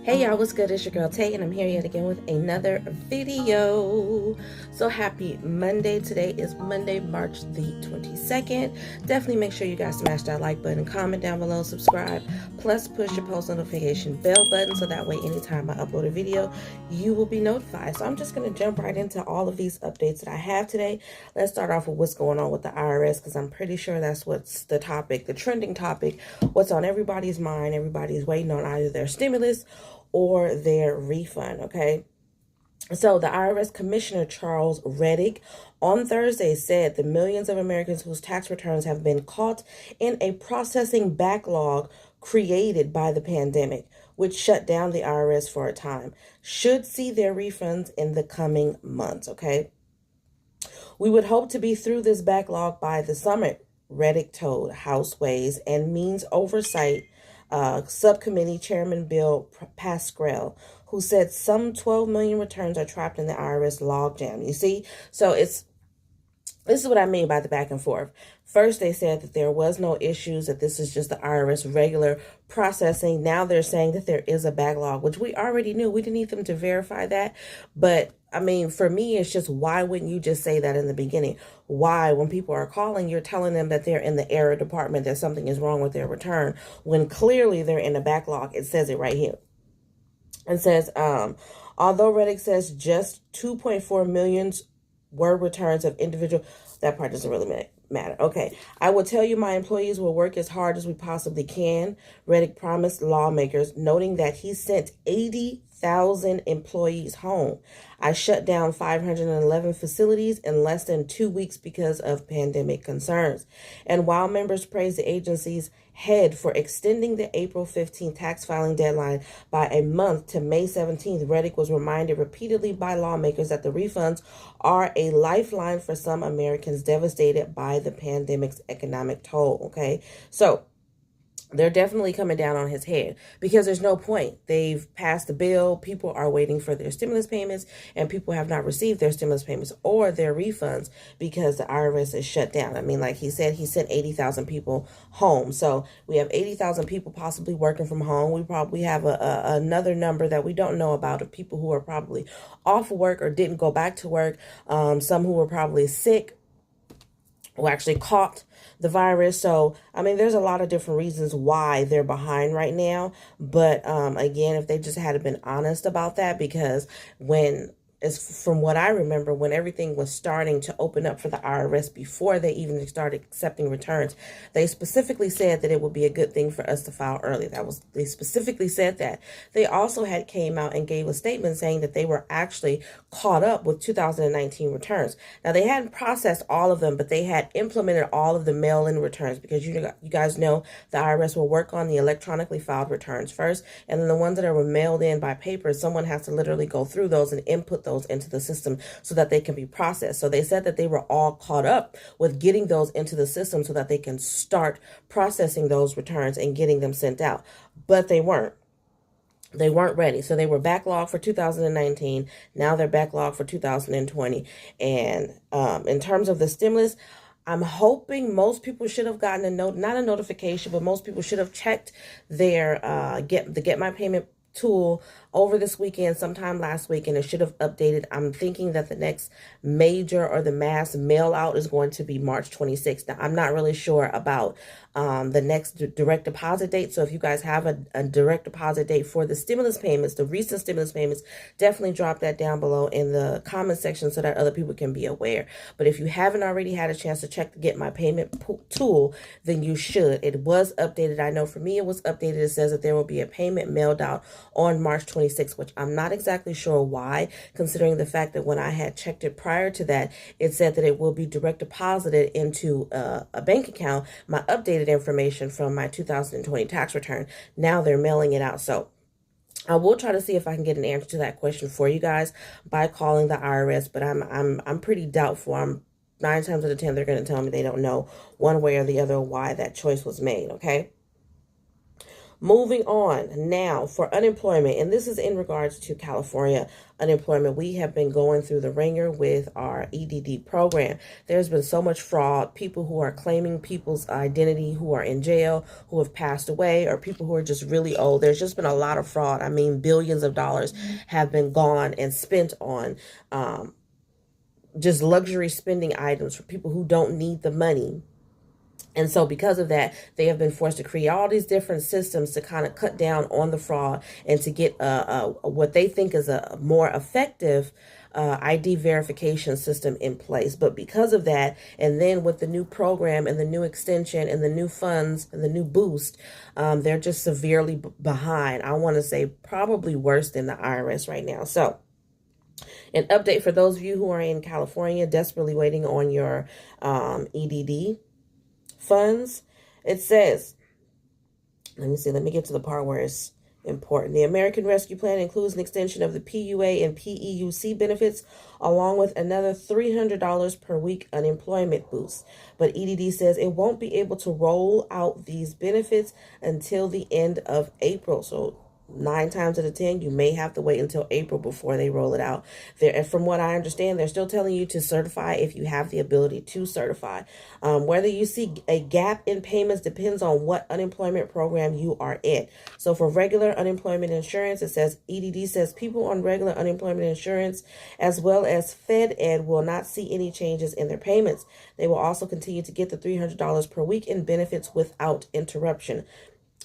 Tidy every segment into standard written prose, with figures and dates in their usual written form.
Hey y'all, what's good? It's your girl Tay, and I'm here yet again with another video. So happy Monday. Today is Monday, March the 22nd. Definitely make sure you guys smash that like button, comment down below, subscribe, plus push your post notification bell button so that way anytime I upload a video, you will be notified. So I'm just going to jump right into all of these updates that I have today. Let's start off with what's going on with the IRS, because I'm pretty sure that's what's the topic, the trending topic, what's on everybody's mind. Everybody's waiting on either their stimulus or their refund, okay? So the IRS Commissioner Charles Reddick on Thursday said the millions of Americans whose tax returns have been caught in a processing backlog created by the pandemic, which shut down the IRS for a time, should see their refunds in the coming months, okay? We would hope to be through this backlog by the summer, Reddick told House Ways and Means Oversight Subcommittee Chairman Bill Pascrell, who said some 12 million returns are trapped in the IRS logjam. You see, so this is what I mean by the back and forth. First, they said that there was no issues, that this is just the IRS regular processing. Now they're saying that there is a backlog, which we already knew. We didn't need them to verify that. But I mean, for me, it's just, why wouldn't you just say that in the beginning? Why, when people are calling, you're telling them that they're in the error department, that something is wrong with their return, when clearly they're in a backlog? It says it right here. It says, although Reddick says just 2.4 million were returns of individual, that part doesn't really matter. Okay, I will tell you my employees will work as hard as we possibly can, Reddick promised lawmakers, noting that he sent 80,000 employees home. I shut down 511 facilities in less than 2 weeks because of pandemic concerns. And while members praised the agency's head for extending the April 15th tax filing deadline by a month to May 17th, Reddick was reminded repeatedly by lawmakers that the refunds are a lifeline for some Americans devastated by the pandemic's economic toll. Okay, so they're definitely coming down on his head, because there's no point. They've passed the bill. People are waiting for their stimulus payments, and people have not received their stimulus payments or their refunds because the IRS is shut down. I mean, like he said, he sent 80,000 people home. So we have 80,000 people possibly working from home. We probably have another number that we don't know about of people who are probably off work or didn't go back to work. Some who were probably sick, who actually caught the virus. So, I mean, there's a lot of different reasons why they're behind right now. But again, if they just had been honest about that, because from what I remember, when everything was starting to open up for the IRS, before they even started accepting returns, they specifically said that it would be a good thing for us to file early. They specifically said that. They also came out and gave a statement saying that they were actually caught up with 2019 returns. Now, they hadn't processed all of them, but they had implemented all of the mail-in returns, because you guys know the IRS will work on the electronically filed returns first, and then the ones that are mailed in by paper, someone has to literally go through those and input those into the system so that they can be processed. So they said that they were all caught up with getting those into the system so that they can start processing those returns and getting them sent out. But they weren't. They weren't ready. So they were backlogged for 2019. Now they're backlogged for 2020. And in terms of the stimulus, I'm hoping most people should have gotten a note, not a notification, but most people should have checked their Get My Payment tool over this weekend, sometime last week, and it should have updated. I'm thinking that the next major or the mass mail out is going to be March 26th. Now, I'm not really sure about the next direct deposit date. So if you guys have a direct deposit date for the stimulus payments, the recent stimulus payments, definitely drop that down below in the comment section so that other people can be aware. But if you haven't already had a chance to check to Get My Payment tool, then you should. It was updated. I know for me it was updated. It says that there will be a payment mailed out on March 26th, which I'm not exactly sure why, considering the fact that when I had checked it prior to that, it said that it will be direct deposited into a bank account, my updated information from my 2020 tax return. Now they're mailing it out. So I will try to see if I can get an answer to that question for you guys by calling the IRS, but I'm pretty doubtful. 9 times out of 10 they're going to tell me they don't know one way or the other why that choice was made, okay? Moving on now for unemployment, and this is in regards to California unemployment. We have been going through the ringer with our EDD program. There's been so much fraud, people who are claiming people's identity who are in jail, who have passed away, or people who are just really old. There's just been a lot of fraud. I mean, billions of dollars have been gone and spent on just luxury spending items for people who don't need the money. And so because of that, they have been forced to create all these different systems to kind of cut down on the fraud and to get what they think is a more effective ID verification system in place. But because of that, and then with the new program and the new extension and the new funds and the new boost, they're just severely behind. I want to say probably worse than the IRS right now. So an update for those of you who are in California, desperately waiting on your EDD funds. It says, let me get to the part where it's important. The American Rescue Plan includes an extension of the PUA and PEUC benefits, along with another $300 per week unemployment boost. But EDD says it won't be able to roll out these benefits until the end of April. So 9 times out of 10, you may have to wait until April before they roll it out. And from what I understand, they're still telling you to certify if you have the ability to certify. Whether you see a gap in payments depends on what unemployment program you are in. So for regular unemployment insurance, it says EDD says people on regular unemployment insurance as well as Fed Ed will not see any changes in their payments. They will also continue to get the $300 per week in benefits without interruption.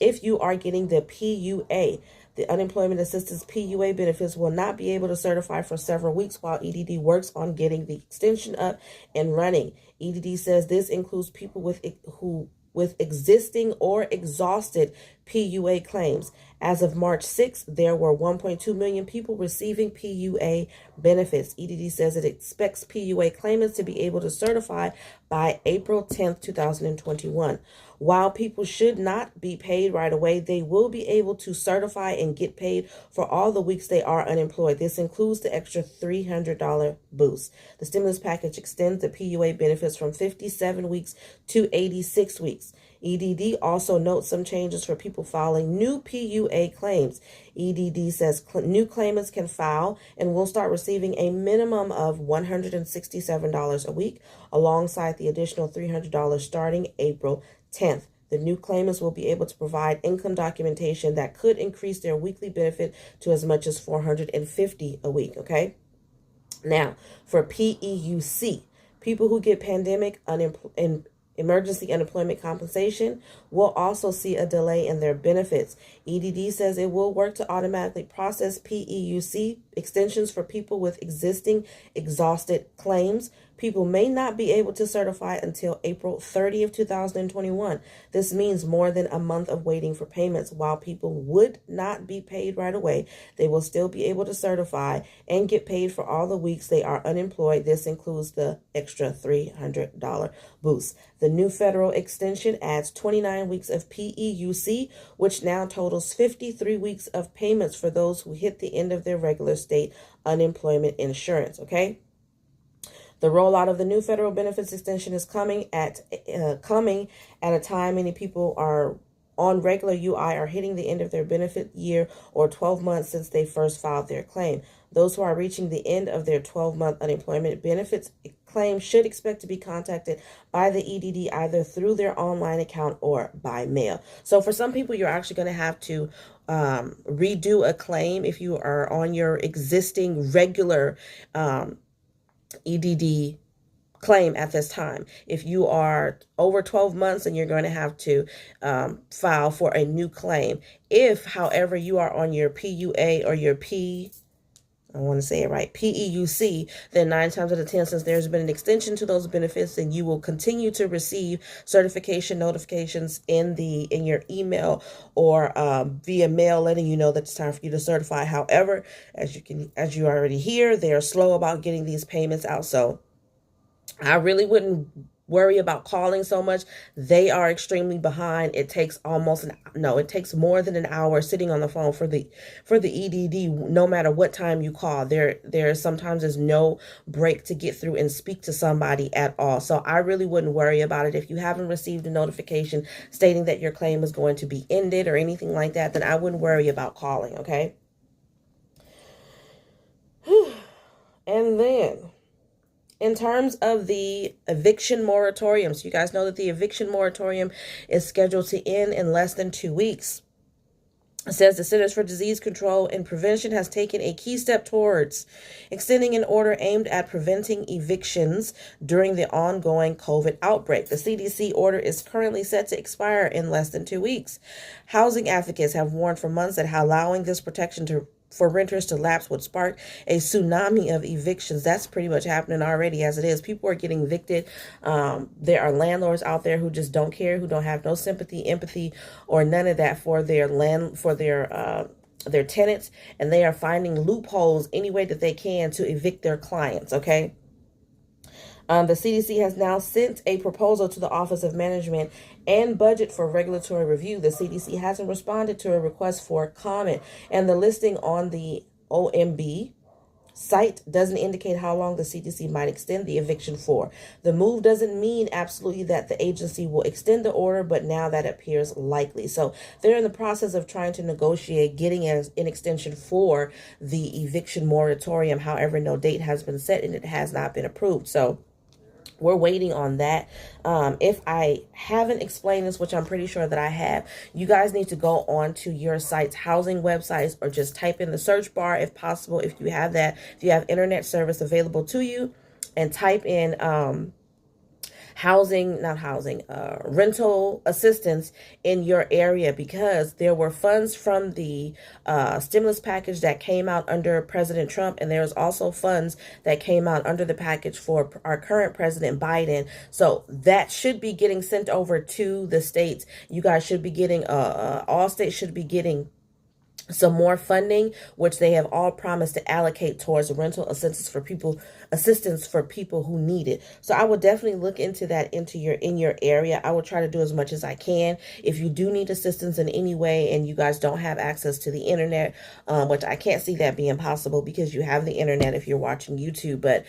If you are getting the PUA, the Unemployment Assistance PUA benefits will not be able to certify for several weeks while EDD works on getting the extension up and running. EDD says this includes people with existing or exhausted PUA claims. As of March 6th, there were 1.2 million people receiving PUA benefits. EDD says it expects PUA claimants to be able to certify by April 10th, 2021. While people should not be paid right away, they will be able to certify and get paid for all the weeks they are unemployed. This includes the extra $300 boost. The stimulus package extends the PUA benefits from 57 weeks to 86 weeks. EDD also notes some changes for people filing new PUA claims. EDD says new claimants can file and will start receiving a minimum of $167 a week alongside the additional $300 starting April 10th. The new claimants will be able to provide income documentation that could increase their weekly benefit to as much as $450 a week, okay? Now, for PEUC, people who get pandemic emergency unemployment compensation will also see a delay in their benefits. EDD says it will work to automatically process PEUC extensions for people with existing exhausted claims. People may not be able to certify until April 30th, 2021. This means more than a month of waiting for payments. While people would not be paid right away, they will still be able to certify and get paid for all the weeks they are unemployed. This includes the extra $300 boost. The new federal extension adds 29 weeks of PEUC, which now totals 53 weeks of payments for those who hit the end of their regular state unemployment insurance, okay? The rollout of the new federal benefits extension is coming at a time many people are on regular UI are hitting the end of their benefit year or 12 months since they first filed their claim. Those who are reaching the end of their 12-month unemployment benefits claim should expect to be contacted by the EDD either through their online account or by mail. So for some people, you're actually going to have to redo a claim if you are on your existing regular EDD claim at this time. If you are over 12 months, and you're going to have to file for a new claim. If, however, you are on your PUA or your PEUC, then 9 times out of 10, since there's been an extension to those benefits, then you will continue to receive certification notifications in your email or via mail, letting you know that it's time for you to certify. However, as you already hear, they are slow about getting these payments out. So I really wouldn't worry about calling so much. They are extremely behind. It takes it takes more than an hour sitting on the phone for the EDD, no matter what time you call. There sometimes is no break to get through and speak to somebody at all. So I really wouldn't worry about it. If you haven't received a notification stating that your claim is going to be ended or anything like that, then I wouldn't worry about calling, okay? And then, in terms of the eviction moratorium, so you guys know that the eviction moratorium is scheduled to end in less than 2 weeks. It says the Centers for Disease Control and Prevention has taken a key step towards extending an order aimed at preventing evictions during the ongoing COVID outbreak. The CDC order is currently set to expire in less than 2 weeks. Housing advocates have warned for months that allowing this protection for renters to lapse would spark a tsunami of evictions. That's pretty much happening already as it is. People are getting evicted. There are landlords out there who just don't care, who don't have no sympathy, empathy, or none of that for their tenants, and they are finding loopholes any way that they can to evict their clients, okay? The CDC has now sent a proposal to the Office of Management and Budget for regulatory review. The CDC hasn't responded to a request for comment, and the listing on the OMB site doesn't indicate how long the CDC might extend the eviction for. The move doesn't mean absolutely that the agency will extend the order, but now that appears likely. So they're in the process of trying to negotiate getting an extension for the eviction moratorium. However, no date has been set and it has not been approved. So we're waiting on that. If I haven't explained this, which I'm pretty sure that I have, you guys need to go on to your site's housing websites or just type in the search bar if possible, if you have that, if you have internet service available to you, and type in rental assistance in your area, because there were funds from the stimulus package that came out under President Trump, and there's also funds that came out under the package for our current President Biden. So that should be getting sent over to the states. You guys should be getting, all states should be getting some more funding, which they have all promised to allocate towards rental assistance for people who need it. So I would definitely look into that in your area. I will try to do as much as I can. If you do need assistance in any way and you guys don't have access to the internet, which I can't see that being possible because you have the internet if you're watching YouTube, but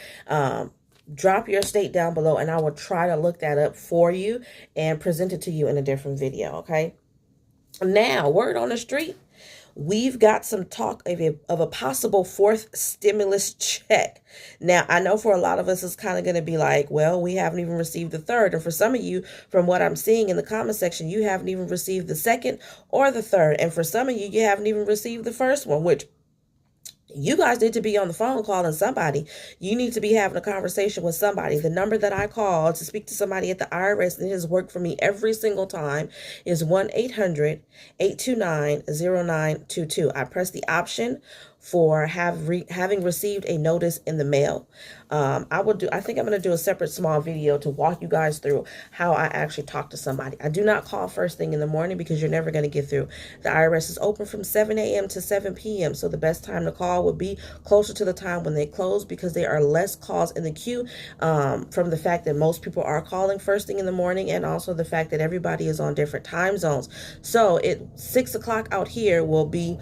drop your state down below and I will try to look that up for you and present it to you in a different video, okay? Now, word on the street, we've got some talk of a possible fourth stimulus check. Now, I know for a lot of us, it's kind of going to be like, well, we haven't even received the third. And for some of you, from what I'm seeing in the comment section, you haven't even received the second or the third. And for some of you, you haven't even received the first one, which you guys need to be on the phone calling somebody. You need to be having a conversation with somebody. The number that I call to speak to somebody at the IRS, and it has worked for me every single time, is 1-800-829-0922. I press the option for having received a notice in the mail. I think I'm going to do a separate small video to walk you guys through how I actually talk to somebody. I do not call first thing in the morning because you're never going to get through. The IRS is open from 7 a.m. to 7 p.m. So the best time to call would be closer to the time when they close, because there are less calls in the queue, from the fact that most people are calling first thing in the morning, and also the fact that everybody is on different time zones. So 6 o'clock out here will be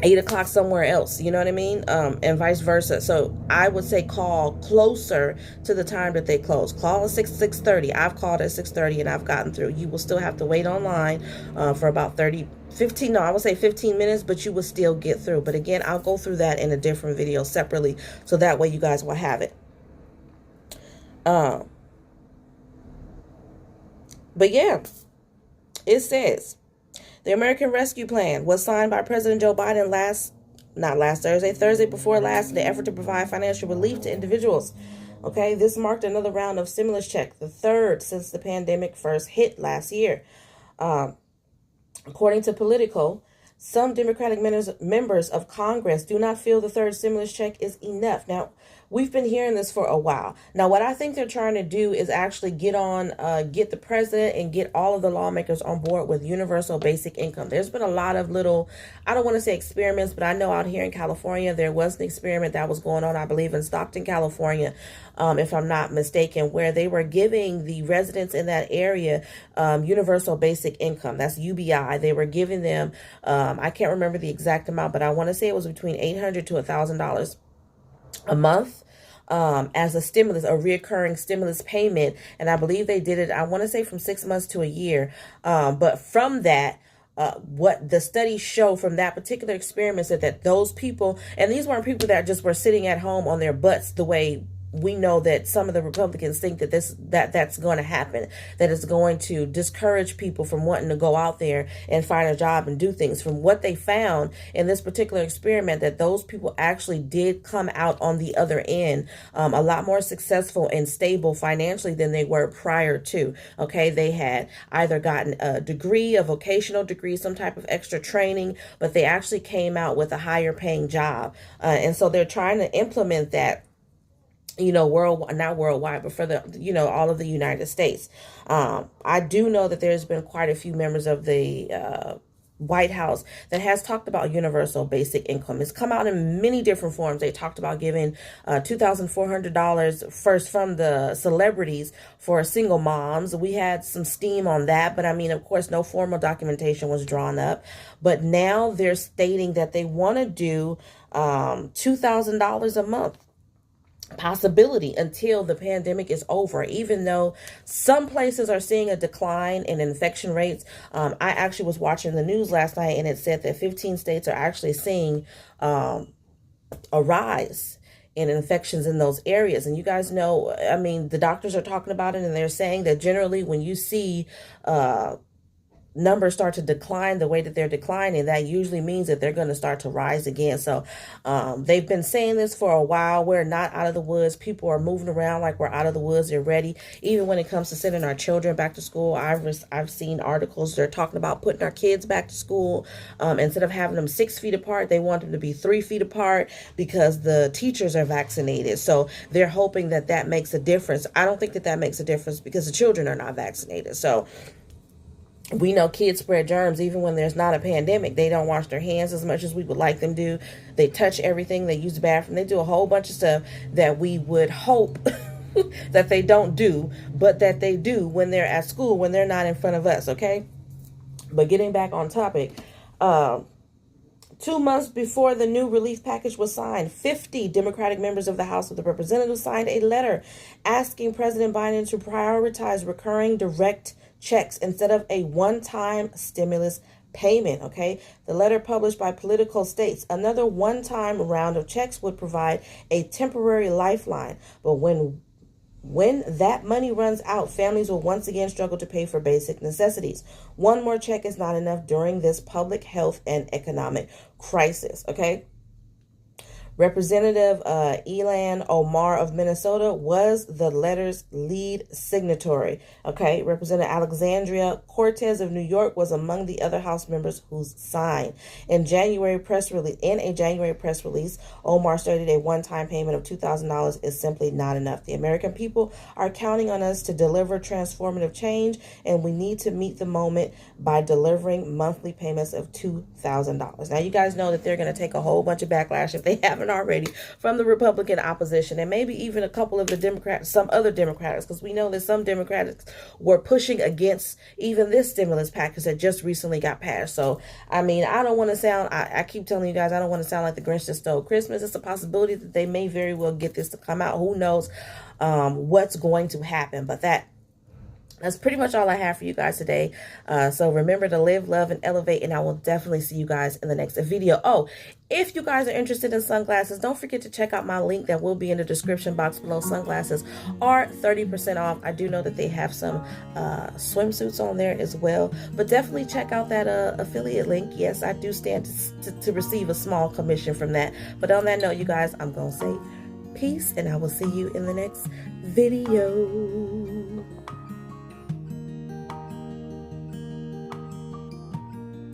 8 o'clock somewhere else, you know what I mean? And vice versa. So I would say call closer to the time that they close. Call at 6:30. I've called at 6:30 and I've gotten through. You will still have to wait online for about 15 minutes, but you will still get through. But again, I'll go through that in a different video separately, so that way you guys will have it. But yeah, it says, the American Rescue Plan was signed by President Joe Biden Thursday before last, in the effort to provide financial relief to individuals. Okay, this marked another round of stimulus check, the third since the pandemic first hit last year. According to Politico, some Democratic members of Congress do not feel the third stimulus check is enough. Now, We've been hearing this for a while. Now, what I think they're trying to do is actually get the president and get all of the lawmakers on board with universal basic income. There's been a lot of little, I don't want to say experiments, but I know out here in California, there was an experiment that was going on, I believe in Stockton, California, if I'm not mistaken, where they were giving the residents in that area universal basic income. That's UBI. They were giving them, I can't remember the exact amount, but I want to say it was between $800 to $1,000 a month as a stimulus, a reoccurring stimulus payment. And I believe they did it, I want to say from 6 months to a year. But from that, what the studies show from that particular experiment said that those people, and these weren't people that just were sitting at home on their butts the way we know that some of the Republicans think that that's going to happen, that it's going to discourage people from wanting to go out there and find a job and do things. From what they found in this particular experiment, that those people actually did come out on the other end a lot more successful and stable financially than they were prior to. Okay, they had either gotten a degree, a vocational degree, some type of extra training, but they actually came out with a higher paying job. And so they're trying to implement that, worldwide, not worldwide, but for the, all of the United States. I do know that there's been quite a few members of the White House that has talked about universal basic income. It's come out in many different forms. They talked about giving $2,400 first from the celebrities for single moms. We had some steam on that, but I mean, of course, no formal documentation was drawn up. But now they're stating that they want to do $2,000 a month possibility until the pandemic is over, even though some places are seeing a decline in infection rates. I actually was watching the news last night, and it said that 15 states are actually seeing a rise in infections in those areas. And you guys know, I mean, the doctors are talking about it, and they're saying that generally when you see numbers start to decline the way that they're declining, that usually means that they're going to start to rise again. So they've been saying this for a while. We're not out of the woods. People are moving around like we're out of the woods. They're ready. Even when it comes to sending our children back to school, I've seen articles. They're talking about putting our kids back to school. Instead of having them 6 feet apart, they want them to be 3 feet apart because the teachers are vaccinated. So they're hoping that that makes a difference. I don't think that that makes a difference because the children are not vaccinated. So we know kids spread germs even when there's not a pandemic. They don't wash their hands as much as we would like them to. They touch everything. They use the bathroom. They do a whole bunch of stuff that we would hope that they don't do, but that they do when they're at school, when they're not in front of us, okay? But getting back on topic, 2 months before the new relief package was signed, 50 Democratic members of the House of Representatives signed a letter asking President Biden to prioritize recurring direct checks instead of a one-time stimulus payment, okay? The letter published by Politico states another one-time round of checks would provide a temporary lifeline, but when that money runs out, families will once again struggle to pay for basic necessities. One more check is not enough during this public health and economic crisis, okay? Representative Ilan Omar of Minnesota was the letter's lead signatory. Okay, Representative Alexandria Cortez of New York was among the other House members who signed. In a January press release, Omar stated a one-time payment of $2,000 is simply not enough. The American people are counting on us to deliver transformative change, and we need to meet the moment by delivering monthly payments of $2,000. Now, you guys know that they're going to take a whole bunch of backlash if they haven't already from the Republican opposition, and maybe even a couple of the Democrats, some other Democrats, because we know that some Democrats were pushing against even this stimulus package that just recently got passed. So, I mean, I don't want to sound, I keep telling you guys, I don't want to sound like the Grinch that stole Christmas. It's a possibility that they may very well get this to come out. Who knows what's going to happen, but that's pretty much all I have for you guys today. So remember to live, love, and elevate, and I will definitely see you guys in the next video. Oh, if you guys are interested in sunglasses, don't forget to check out my link that will be in the description box below. Sunglasses are 30% off. I do know that they have some swimsuits on there as well, but definitely check out that affiliate link. Yes, I do stand to receive a small commission from that. But on that note, you guys, I'm going to say peace, and I will see you in the next video.